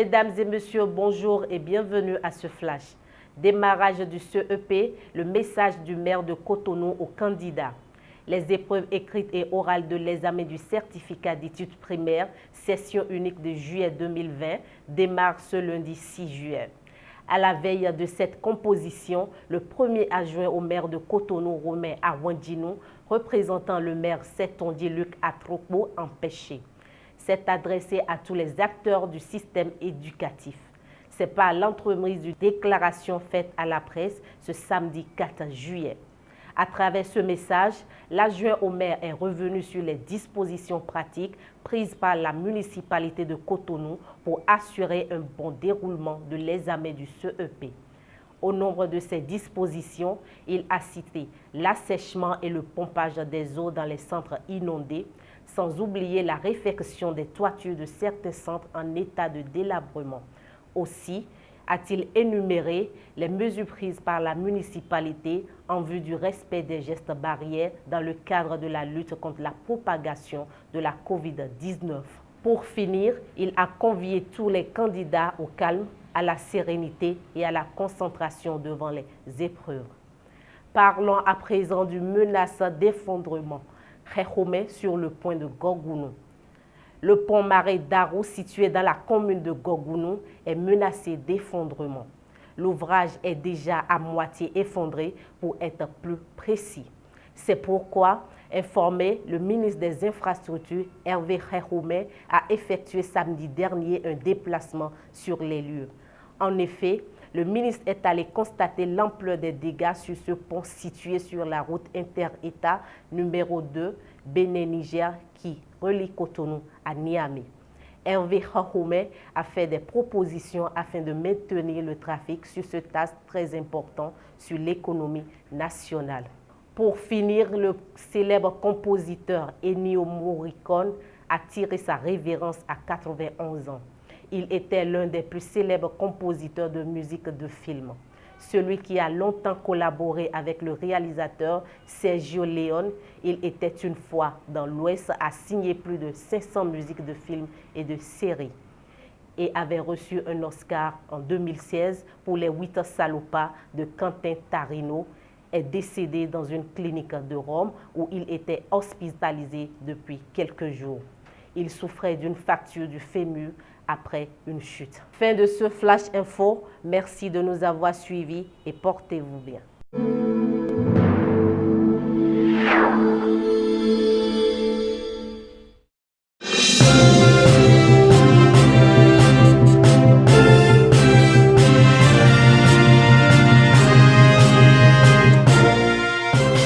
Mesdames et messieurs, bonjour et bienvenue à ce flash. Démarrage du CEP, le message du maire de Cotonou aux candidats. Les épreuves écrites et orales de l'examen du certificat d'études primaires, session unique de juillet 2020, démarrent ce lundi 6 juillet. À la veille de cette composition, le premier adjoint au maire de Cotonou, Romain Arwandinou, représentant le maire Setondier Luc Atropo, empêché. C'est adressé à tous les acteurs du système éducatif. C'est par l'entremise d'une déclaration faite à la presse ce samedi 4 juillet. À travers ce message, l'adjoint au maire est revenu sur les dispositions pratiques prises par la municipalité de Cotonou pour assurer un bon déroulement de l'examen du CEP. Au nombre de ces dispositions, il a cité l'assèchement et le pompage des eaux dans les centres inondés, sans oublier la réfection des toitures de certains centres en état de délabrement. Aussi, a-t-il énuméré les mesures prises par la municipalité en vue du respect des gestes barrières dans le cadre de la lutte contre la propagation de la COVID-19. Pour finir, il a convié tous les candidats au calme, à la sérénité et à la concentration devant les épreuves. Parlons à présent du menace d'effondrement. Khekhoumé sur le point de Gorgounou. Le pont Marais Darou, situé dans la commune de Gorgounou, est menacé d'effondrement. L'ouvrage est déjà à moitié effondré pour être plus précis. C'est pourquoi, informé, le ministre des Infrastructures, Hervé Khekhoumé, a effectué samedi dernier un déplacement sur les lieux. En effet, le ministre est allé constater l'ampleur des dégâts sur ce pont situé sur la route inter-État numéro 2 Bénin-Niger qui relie Cotonou à Niamey. Hervé Khekhoumé a fait des propositions afin de maintenir le trafic sur ce axe très important sur l'économie nationale. Pour finir, le célèbre compositeur Ennio Morricone a tiré sa révérence à 91 ans. Il était l'un des plus célèbres compositeurs de musique de film. Celui qui a longtemps collaboré avec le réalisateur Sergio Leone, il était une fois dans l'Ouest, a signé plus de 500 musiques de films et de séries et avait reçu un Oscar en 2016 pour Les 8 salopards de Quentin Tarantino, est décédé dans une clinique de Rome où il était hospitalisé depuis quelques jours. Il souffrait d'une fracture du fémur après une chute. Fin de ce Flash Info. Merci de nous avoir suivis et portez-vous bien.